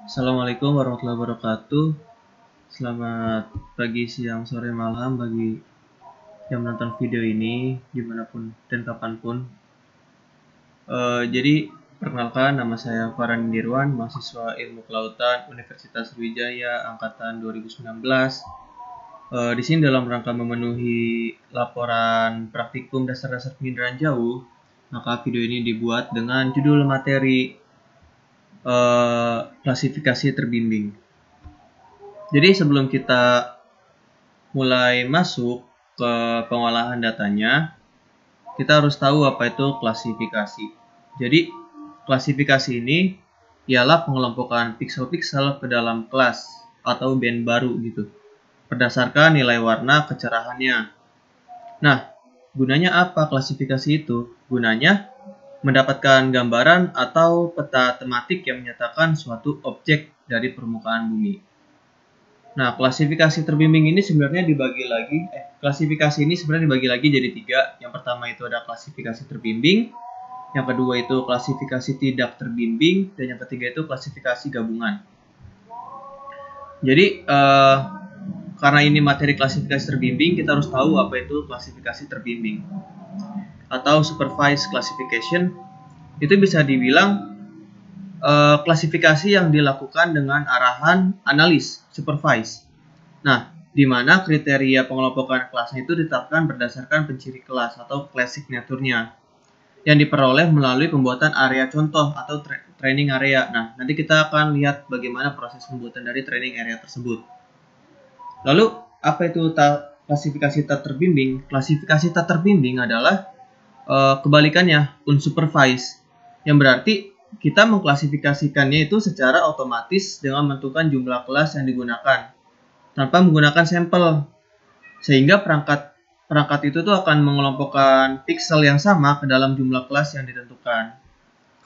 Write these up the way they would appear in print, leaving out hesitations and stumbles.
Assalamualaikum warahmatullahi wabarakatuh. Selamat pagi, siang, sore, malam bagi yang menonton video ini dimanapun dan kapanpun. Jadi perkenalkan, nama saya Farhan Dirwan, mahasiswa Ilmu Kelautan Universitas Sriwijaya angkatan 2019. Di sini dalam rangka memenuhi laporan praktikum dasar-dasar penginderaan jauh, maka video ini dibuat dengan judul materi klasifikasi terbimbing. Jadi sebelum kita mulai masuk ke pengolahan datanya, kita harus tahu apa itu klasifikasi. Jadi klasifikasi ini ialah pengelompokan piksel-piksel ke dalam kelas atau band baru gitu, berdasarkan nilai warna kecerahannya. Nah, gunanya apa klasifikasi itu? Gunanya mendapatkan gambaran atau peta tematik yang menyatakan suatu objek dari permukaan bumi. Nah, klasifikasi terbimbing ini sebenarnya dibagi lagi. Klasifikasi ini sebenarnya dibagi lagi jadi 3. Yang pertama itu ada klasifikasi terbimbing, yang kedua itu klasifikasi tidak terbimbing, dan yang ketiga itu klasifikasi gabungan. Jadi, karena ini materi klasifikasi terbimbing, kita harus tahu apa itu klasifikasi terbimbing atau supervised classification. Itu bisa dibilang klasifikasi yang dilakukan dengan arahan analis, supervise. Nah, di mana kriteria pengelompokan kelasnya itu ditetapkan berdasarkan penciri kelas atau class signature-nya yang diperoleh melalui pembuatan area contoh atau training area. Nah, nanti kita akan lihat bagaimana proses pembuatan dari training area tersebut. Lalu, apa itu klasifikasi tak terbimbing? Klasifikasi tak terbimbing adalah kebalikannya, unsupervised, yang berarti kita mengklasifikasikannya itu secara otomatis dengan menentukan jumlah kelas yang digunakan tanpa menggunakan sampel, sehingga perangkat itu tuh akan mengelompokkan piksel yang sama ke dalam jumlah kelas yang ditentukan.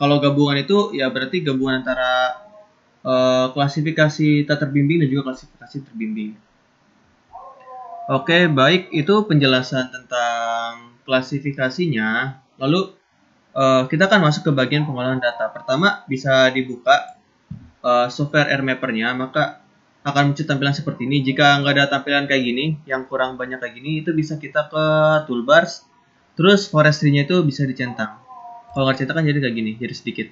Kalau gabungan itu ya berarti gabungan antara klasifikasi tak terbimbing dan juga klasifikasi terbimbing. Oke, baik, itu penjelasan tentang klasifikasinya. Lalu kita akan masuk ke bagian pengolahan data. Pertama, bisa dibuka software RMapper-nya, maka akan muncul tampilan seperti ini. Jika nggak ada tampilan kayak gini, yang kurang banyak kayak gini, itu bisa kita ke toolbars, terus forestry-nya itu bisa dicentang. Kalau nggak centang kan jadi kayak gini, jadi sedikit.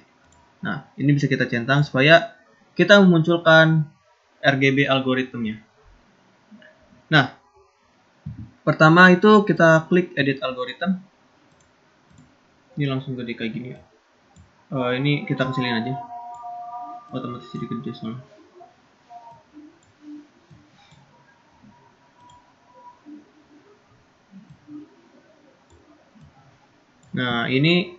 Nah, ini bisa kita centang supaya kita memunculkan RGB algoritmnya. Nah, pertama itu kita klik edit algorithm. Ini langsung gede kayak gini ya. Ini kita kecilin aja, otomatis jadi gede soalnya. Nah, ini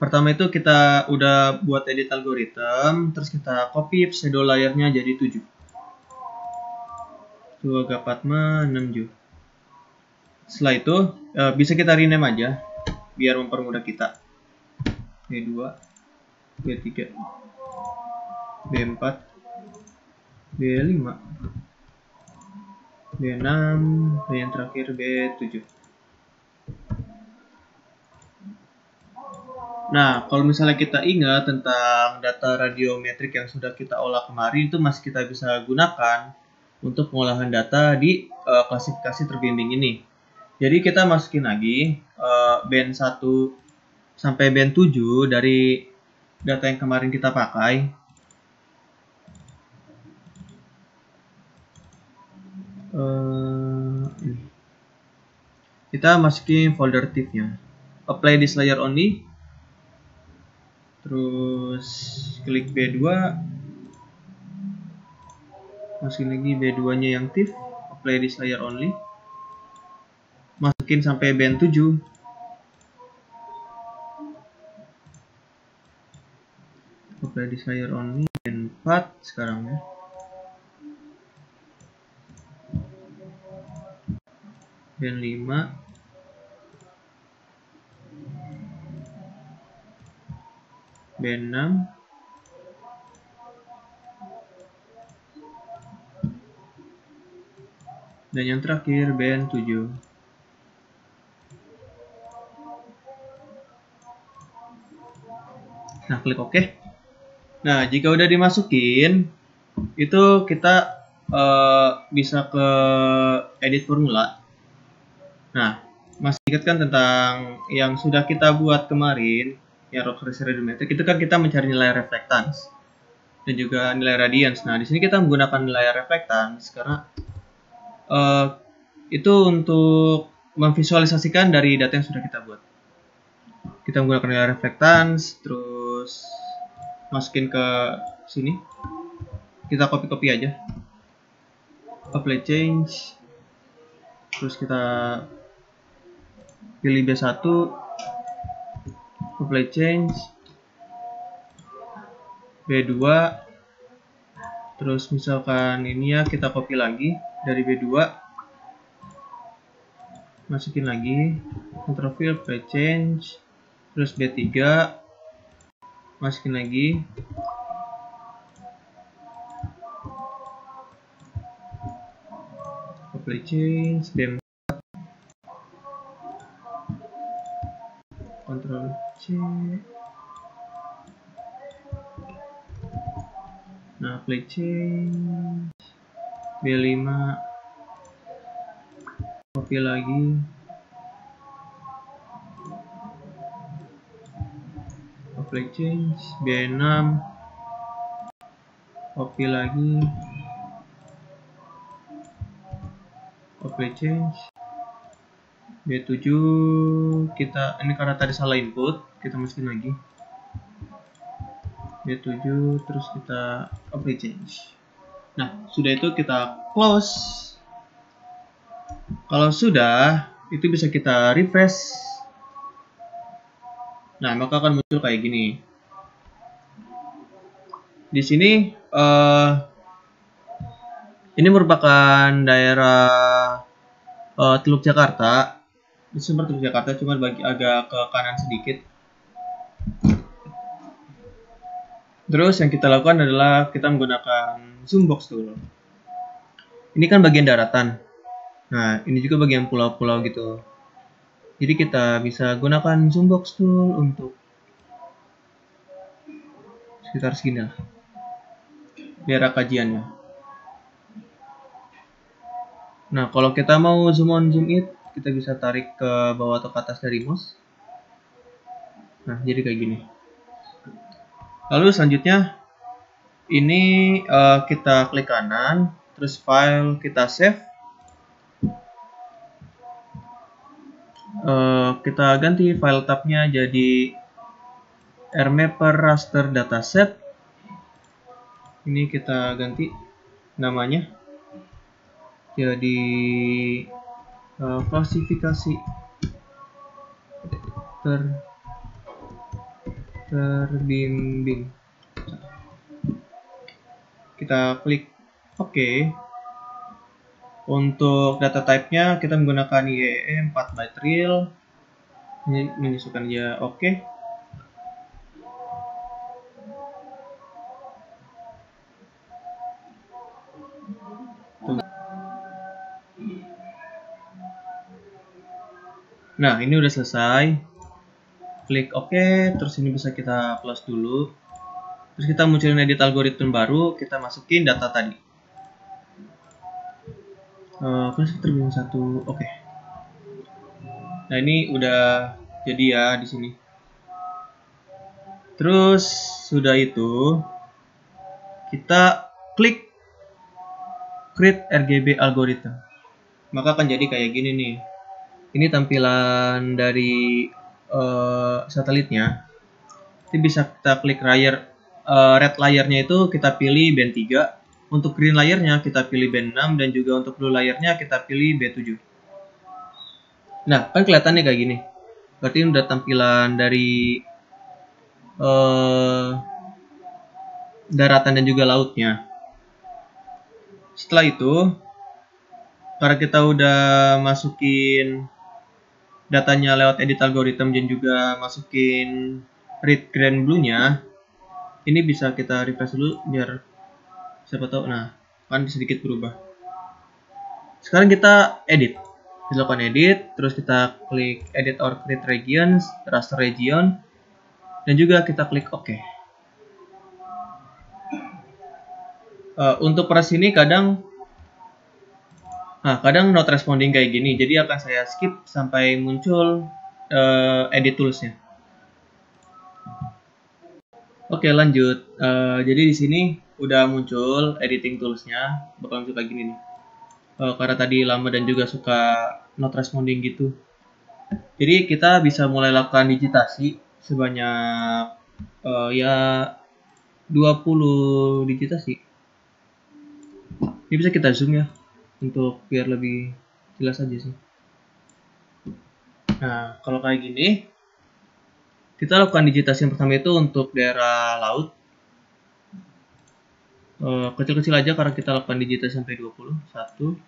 pertama itu kita udah buat edit algorithm, terus kita copy pseudo layernya jadi 7. Itu agak Padma 6 Setelah itu bisa kita rename aja biar mempermudah kita. B2, B3, B4, B5, B6, dan yang terakhir B7. Nah, kalau misalnya kita ingat tentang data radiometrik yang sudah kita olah kemarin, itu masih kita bisa gunakan untuk pengolahan data di klasifikasi terbimbing ini. Jadi kita masukin lagi band 1 sampai band 7 dari data yang kemarin kita pakai. Kita masukin folder TIFF-nya. Apply this layer only. Terus klik B2, masukin lagi B2-nya yang TIFF, apply this layer only, masukin sampai band 7. Apply this layer only, band 4 sekarang ya. Band 5. Band 6. Dan yang terakhir band 7. Nah, klik OK. Nah, jika udah dimasukin, itu kita bisa ke edit formula. Nah, masih ingat kan tentang yang sudah kita buat kemarin, yang rock radiometric, itu kan kita mencari nilai reflectance dan juga nilai radiance. Nah, di sini kita menggunakan nilai reflectance karena itu untuk memvisualisasikan dari data yang sudah kita buat. Kita menggunakan nilai reflectance, terus masukin ke sini. Kita copy aja. Apply change. Terus kita pilih B1. Apply change. B2. Terus misalkan ini ya, kita copy lagi dari B2. Masukin lagi. Ctrl V, apply change. Terus B3. Masukin lagi. Apply change, B4, Ctrl C. Nah, apply change, B5, copy lagi, apply change, B6, copy lagi, apply change, B7, kita ini karena tadi salah input, kita masukin lagi B7, terus kita apply change. Nah, sudah itu kita close. Kalau sudah, itu bisa kita refresh. Nah, maka akan muncul kayak gini. Di sini ini merupakan daerah Teluk Jakarta. Ini seperti Teluk Jakarta, cuma agak ke kanan sedikit. Terus yang kita lakukan adalah kita menggunakan zoom box tool. Ini kan bagian daratan. Nah, ini juga bagian pulau-pulau gitu. Jadi kita bisa gunakan zoom box tool untuk sekitar segini lah. Daerah kajiannya. Nah, kalau kita mau zoom on zoom in, kita bisa tarik ke bawah atau ke atas dari mouse. Nah, jadi kayak gini. Lalu selanjutnya ini kita klik kanan, terus file kita save. Kita ganti file tabnya jadi rmapper raster dataset. Ini kita ganti namanya jadi klasifikasi terbimbing. Kita klik OK. Untuk data type-nya kita menggunakan IEE 4 byte real. Ini menyesuaikan dia OK. Nah, ini udah selesai. Klik OK, terus ini bisa kita close dulu. Terus kita munculin edit algoritma baru, kita masukin data tadi. Terus terbimbing 1, oke. Nah, ini udah jadi ya di sini. Terus sudah itu kita klik create RGB algorithm. Maka akan jadi kayak gini nih. Ini tampilan dari satelitnya. Ini bisa kita klik layar red layernya itu kita pilih band 3. Untuk green layernya kita pilih band 6 dan juga untuk blue layernya kita pilih B7. Nah, kan kelihatannya kayak gini. Berarti ini udah tampilan dari daratan dan juga lautnya. Setelah itu, karena kita udah masukin datanya lewat edit algorithm dan juga masukin red, green, blue-nya, ini bisa kita refresh dulu biar siapa tahu. Nah, kan sedikit berubah. Sekarang kita edit. Kita lakukan edit, terus kita klik edit or create regions, raster region, dan juga kita klik OK. Untuk press ini kadang not responding kayak gini, jadi akan saya skip sampai muncul edit toolsnya. Oke, lanjut. Jadi di sini udah muncul editing toolsnya, bakal muncul kayak gini nih. Karena tadi lama dan juga suka not responding gitu. Jadi kita bisa mulai lakukan digitasi sebanyak ya 20 digitasi. Ini bisa kita zoom ya, untuk biar lebih jelas aja sih. Nah, kalau kayak gini, kita lakukan digitasi yang pertama itu untuk daerah laut. Kecil-kecil aja karena kita lakukan digitasi sampai 20. 1,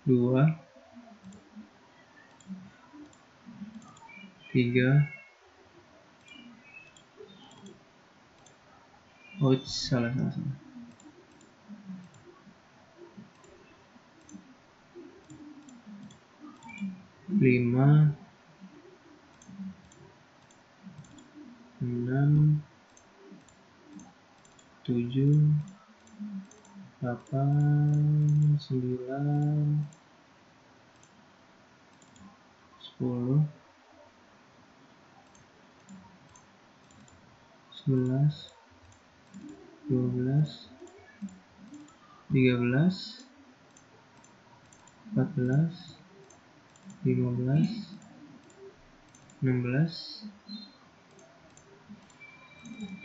2, 3. Oh, salah. 5, 6, 7, 8, 9, 10, 11, 12, 13, 14, 15, 16,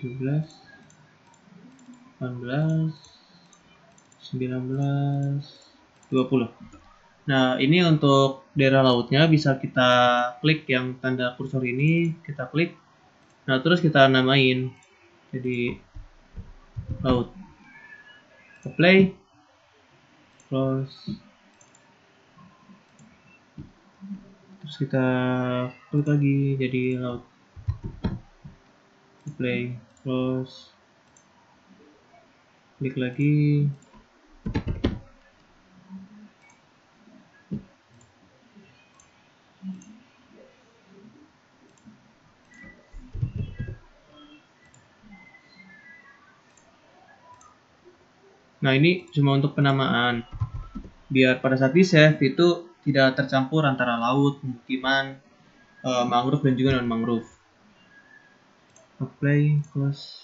17, 18, 19, 20. Nah, ini untuk daerah lautnya bisa kita klik yang tanda kursor ini, kita klik. Nah, terus kita namain. Jadi laut. Apply, close. Terus kita klik lagi jadi laut. Apply, close. Klik lagi. Nah, ini cuma untuk penamaan. Biar pada saat di save itu tidak tercampur antara laut, pemukiman, mangrove dan juga non mangrove. Apply, close.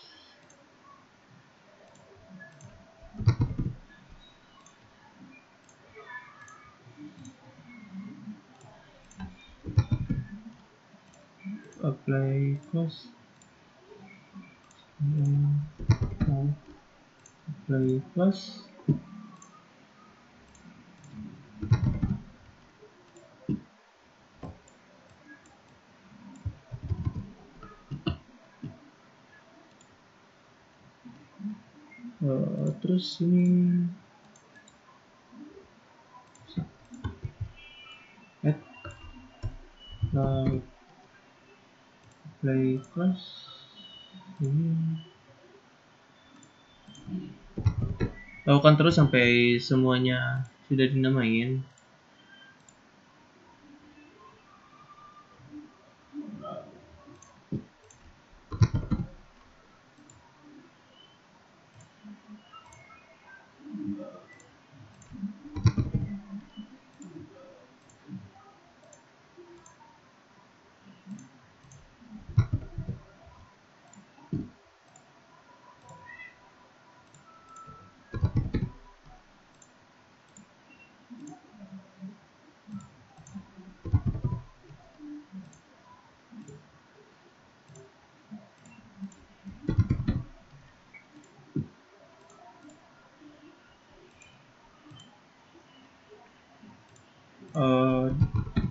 Apply, close. Apply, close. Terus ini add play class ini lakukan terus sampai semuanya sudah dinamain.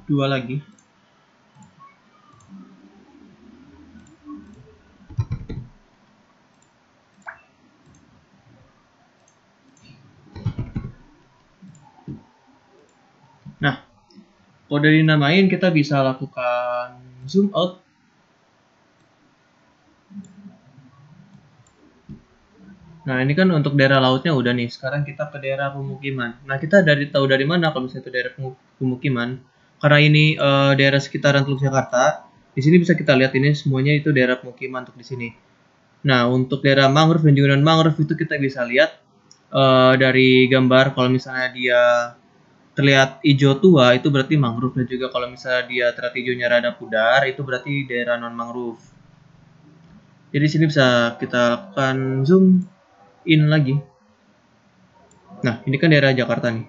Dua lagi. Nah, kalau udah dinamain kita bisa lakukan zoom out. Nah, ini kan untuk daerah lautnya udah nih. Sekarang kita ke daerah pemukiman. Nah, kita tahu dari mana kalau misalnya itu daerah pemukiman? Karena ini daerah sekitaran Teluk Jakarta. Di sini bisa kita lihat ini semuanya itu daerah pemukiman untuk di sini. Nah, untuk daerah mangrove dan juga non mangrove itu kita bisa lihat dari gambar. Kalau misalnya dia terlihat hijau tua itu berarti mangrove, dan juga kalau misalnya dia terlihat hijaunya rada pudar itu berarti daerah non mangrove. Jadi sini bisa kita lakukan zoom in lagi. Nah, ini kan daerah Jakarta nih.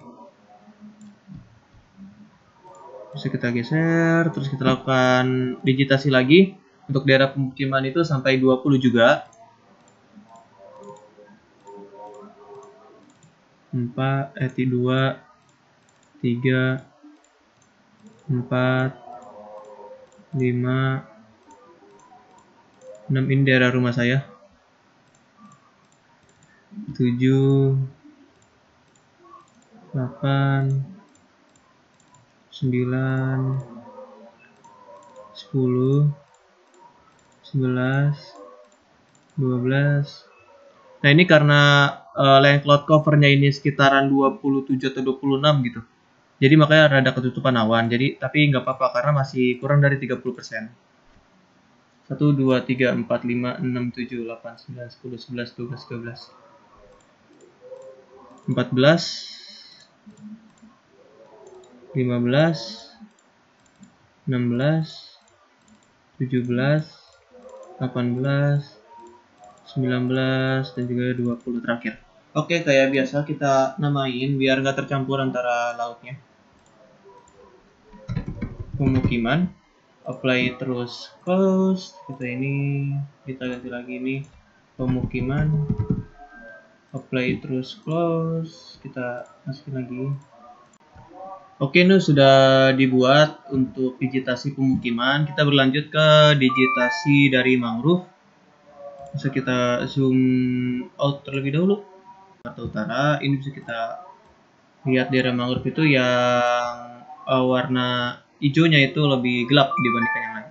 Bisa kita geser, terus kita lakukan digitasi lagi. Untuk daerah pemukiman itu sampai 20 juga. 4, 2, 3, 4, 5, 6, ini daerah rumah saya. 7, 8, 9, 10, 11, 12. Nah, ini karena land cloud covernya ini sekitaran 27 atau 26 gitu. Jadi makanya rada ketutupan awan. Jadi tapi nggak apa-apa karena masih kurang dari 30%. 1, 2, 3, 4, 5, 6, 7, 8, 9, 10, 11, 12, 13, 14, 15, 16, 17, 18, 19, dan juga 20 terakhir. Oke, kayak biasa kita namain biar nggak tercampur antara lautnya. Pemukiman, apply terus close. Kita ganti lagi ini pemukiman, apply terus close. Kita masukin lagi. Oke, ini sudah dibuat untuk digitasi pemukiman. Kita berlanjut ke digitasi dari mangrove. Bisa kita zoom out terlebih dahulu. Jakarta Utara, ini bisa kita lihat daerah mangrove itu yang warna hijaunya itu lebih gelap dibandingkan yang lain.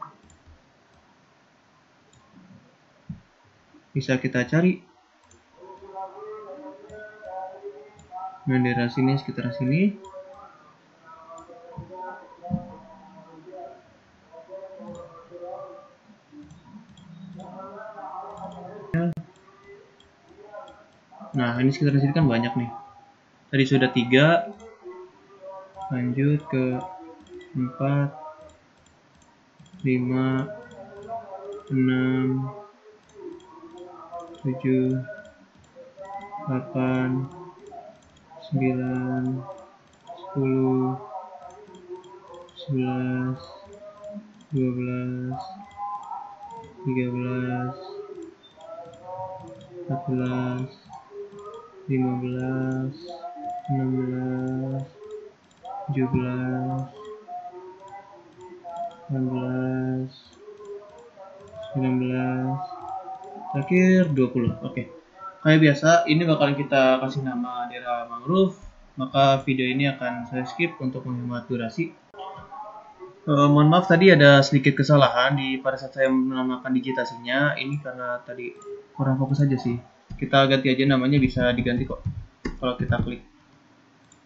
Bisa kita cari. Nah, daerah sini, sekitar sini. Nah, ini sekitar sini kan banyak nih. Tadi sudah 3, lanjut ke 4, 5, 6, 7, 8, 9, 10, 11, 12, 13, 14, 15, 16, 17, 18, 19, terakhir 20. Oke. Kayak biasa, ini bakalan kita kasih nama daerah mangrove. Maka video ini akan saya skip untuk menghemat durasi. Mohon maaf tadi ada sedikit kesalahan pada saat saya menamakan digitasinya. Ini karena tadi kurang fokus aja sih. Kita ganti aja namanya, bisa diganti kok kalau kita klik.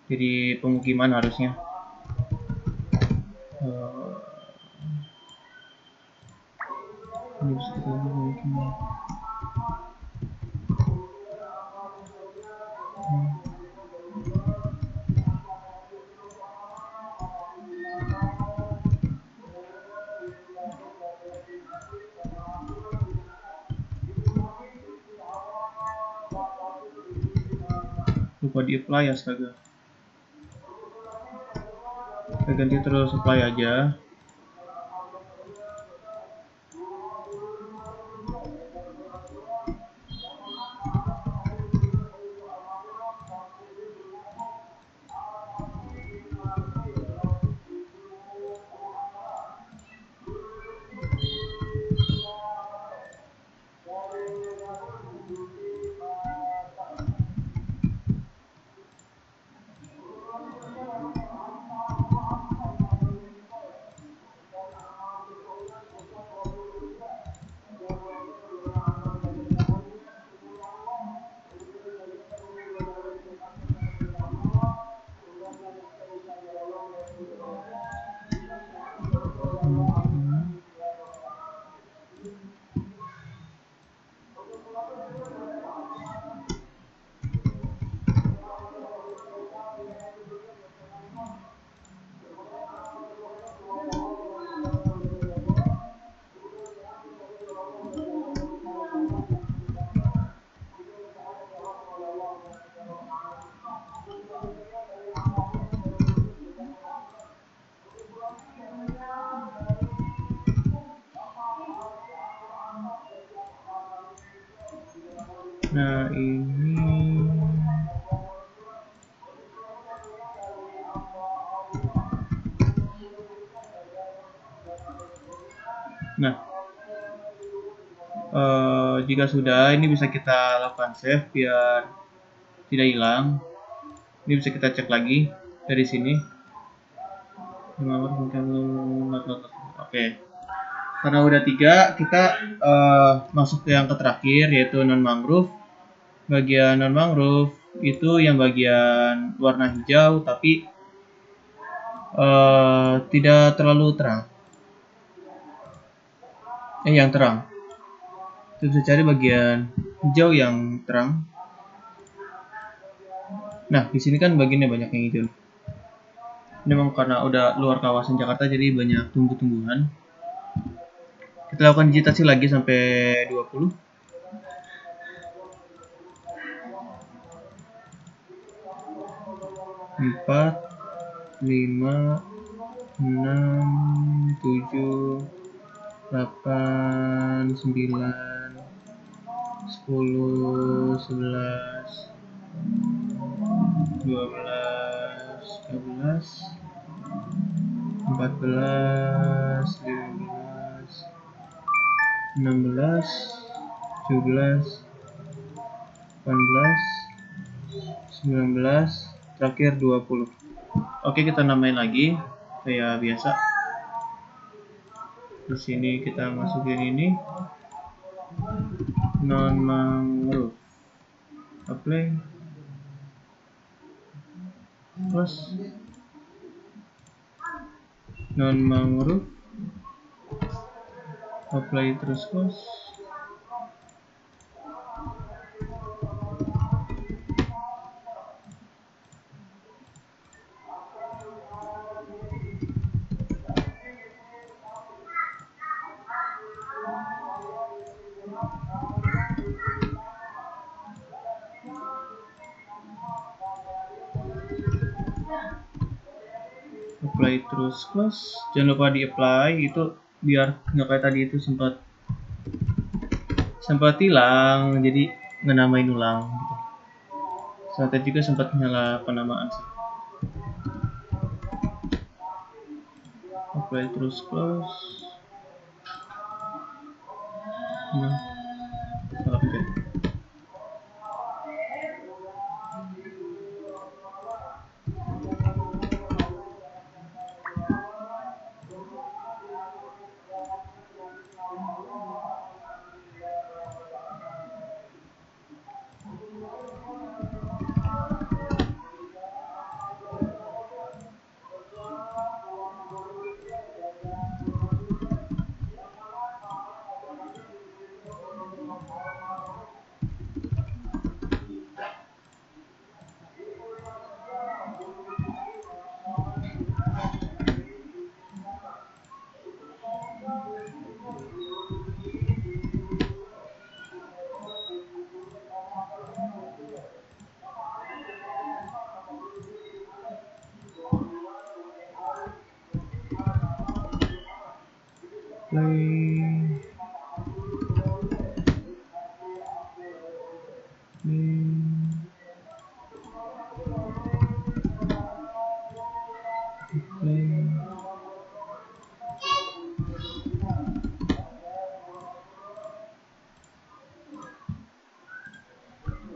Jadi pemukiman harusnya. Ini bisa kita pemukiman. Lupa di apply, astaga. Kita ganti terus apply aja. Nah ini jika sudah, ini bisa kita lakukan save biar tidak hilang. Ini bisa kita cek lagi dari sini. Oke. Karena udah 3, kita masuk ke yang terakhir, yaitu non mangrove. Bagian non mangrove itu yang bagian warna hijau tapi tidak terlalu terang. Yang terang. Kita bisa cari bagian hijau yang terang. Nah, di sini kan bagiannya banyak yang hijau. Ini memang karena udah luar kawasan Jakarta jadi banyak tumbuh-tumbuhan. Kita lakukan digitasi lagi sampai 20. Empat, 5, 6, 7, 8, 9, 10, 11, 12, 13, 14, 15, 16, 17, 18, 19, terakhir 20. Oke, kita namain lagi kayak biasa. Di sini kita masukin ini non mangrove. Apply. Plus non mangrove. Apply terus close. Apply terus close. Jangan lupa di apply itu biar nggak kayak tadi itu sempat hilang, jadi ngenamain ulang gitu. Sampai juga sempat nyala penamaan sih. Apply terus close. Nah, salah pencet.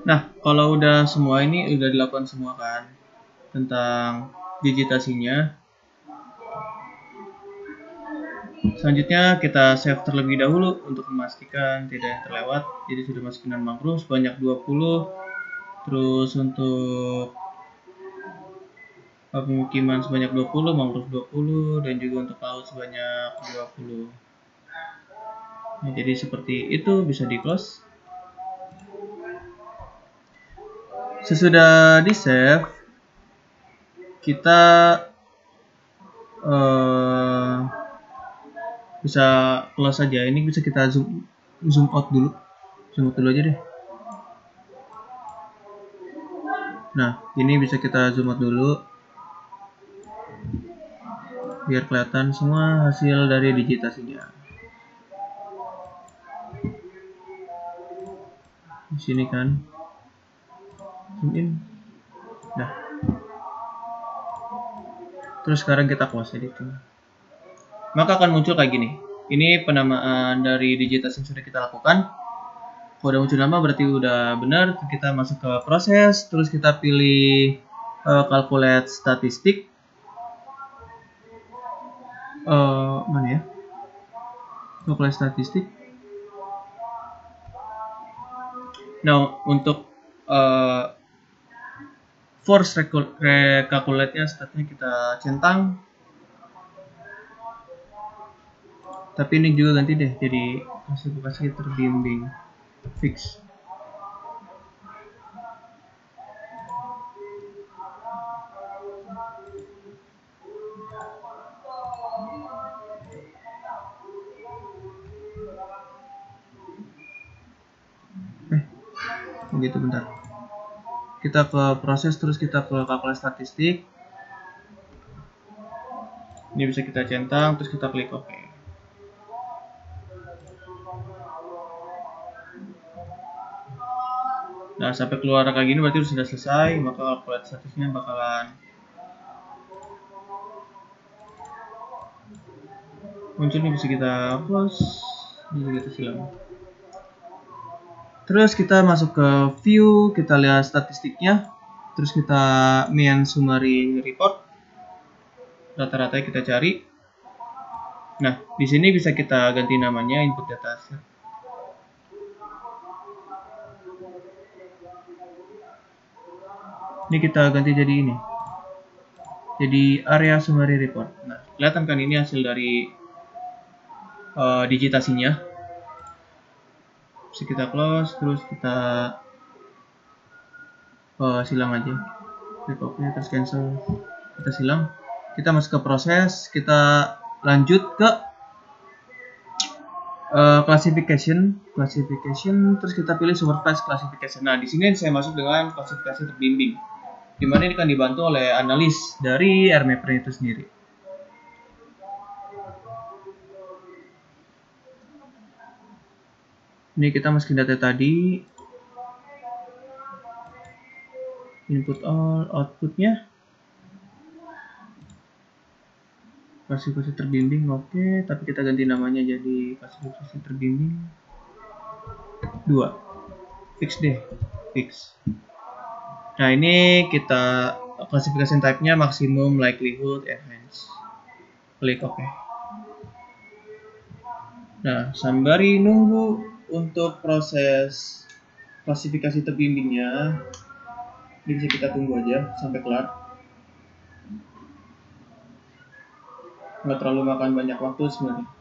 Nah, kalau udah semua ini udah dilakukan semua kan tentang digitasinya. Selanjutnya kita save terlebih dahulu untuk memastikan tidak yang terlewat. Jadi sudah masukin non mangrove sebanyak 20. Terus untuk pemukiman sebanyak 20, mangrove 20, dan juga untuk laut sebanyak 20. Nah, jadi seperti itu, bisa di close. Sesudah di save, kita bisa close saja. Ini bisa kita zoom out dulu. Zoom out dulu aja deh. Nah, ini bisa kita zoom out dulu biar kelihatan semua hasil dari digitasinya. di sini kan, zoom in. Nah, terus sekarang kita close editing, maka akan muncul kayak gini. Ini penamaan dari digitasi yang sudah kita lakukan. Kalau udah muncul nama berarti udah benar. Kita masuk ke proses, terus kita pilih calculate statistik. Mana ya? Calculate statistik. Nah, untuk force recalculate-nya statnya kita centang. Tapi ini juga ganti deh jadi klasifikasi terbimbing fix. Gitu, bentar. Kita ke proses, terus kita ke kalkulasi statistik. Ini bisa kita centang, terus kita klik OK. Nah, sampai keluar kayak gini berarti sudah selesai, maka kalkulasi statistiknya bakalan muncul. Ini bisa kita close, bisa kita silang. Terus kita masuk ke view, kita lihat statistiknya, terus kita main summary report, rata-rata kita cari. Nah, di sini bisa kita ganti namanya input dataset. Ini kita ganti jadi ini, jadi area summary report. Nah, kelihatan kan ini hasil dari digitasinya. Bisa kita close, terus kita silang aja, klik OK, terus cancel, kita silang. Kita masuk ke proses, kita lanjut ke classification, terus kita pilih supervised classification. Nah, di sini saya masuk dengan klasifikasi terbimbing, dimana ini akan dibantu oleh analis dari RMapper itu sendiri. Ini kita masukin data tadi, input all, outputnya klasifikasi terbimbing. Oke, tapi kita ganti namanya jadi klasifikasi terbimbing 2, fix deh, fix. Nah, ini kita klasifikasi type-nya maximum likelihood advance, klik OK. Nah, sembari nunggu untuk proses klasifikasi terbimbingnya, ini bisa kita tunggu aja sampai kelar. Nggak terlalu makan banyak waktu sebenarnya.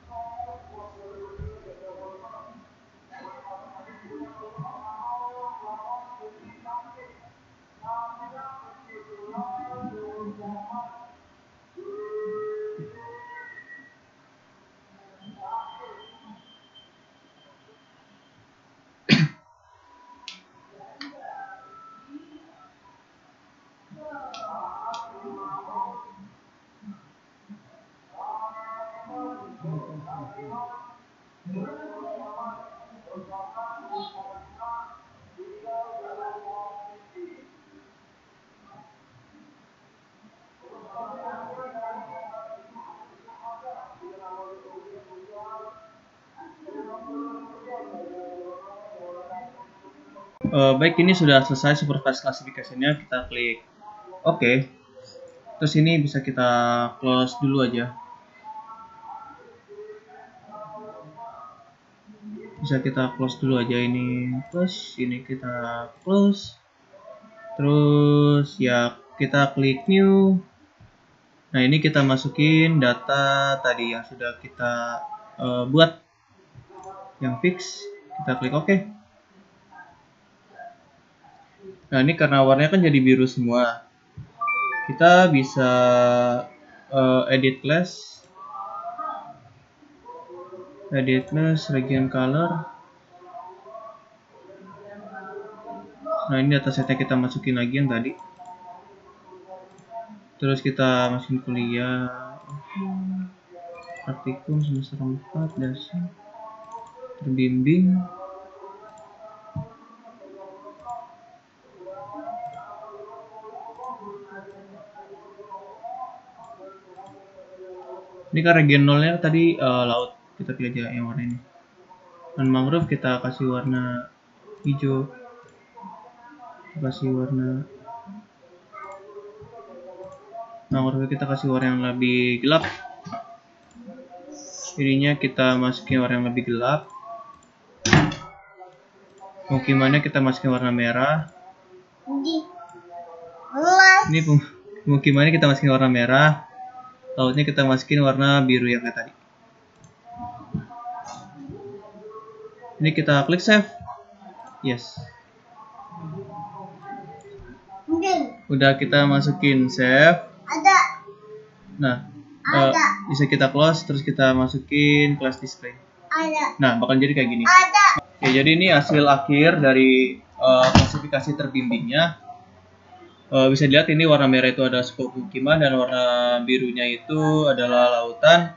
Baik, ini sudah selesai supervised classification-nya. Kita klik OK. Terus ini bisa kita close dulu aja. Bisa kita close dulu aja ini. Terus ini kita close. Terus ya kita klik new. Nah, ini kita masukin data tadi yang sudah kita buat yang fix. Kita klik OK. Nah, ini karena warnanya kan jadi biru semua, kita bisa edit class, region color. Nah, ini datasetnya kita masukin lagi yang tadi. Terus kita masukin kuliah, praktikum semester 4 dasar terbimbing. Ini kan region 0-nya tadi laut, kita pilih aja yang warna ini. Dan mangrove kita kasih warna hijau, kasih warna mangrove kita kasih warna yang lebih gelap. Ininya kita masukin warna yang lebih gelap. Pemukimannya kita masukin warna merah. Ini pemukimannya kita masukin warna merah. Lautnya kita masukin warna biru yang kayak tadi. Ini kita klik save. Yes. Udah kita masukin save. Nah, bisa kita close, terus kita masukin class display. Nah, bakal jadi kayak gini. Oke, jadi ini hasil akhir dari klasifikasi terbimbingnya. Bisa dilihat ini warna merah itu ada skop pemukiman dan warna birunya itu adalah lautan.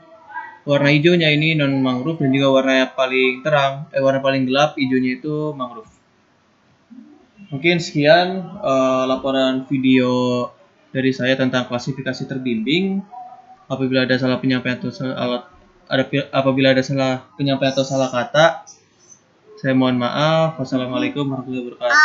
Warna hijaunya ini non mangrove dan juga warna yang paling terang, warna paling gelap hijaunya itu mangrove. Mungkin sekian laporan video dari saya tentang klasifikasi terbimbing. Apabila ada salah penyampaian atau salah kata, saya mohon maaf. Wassalamualaikum warahmatullahi wabarakatuh.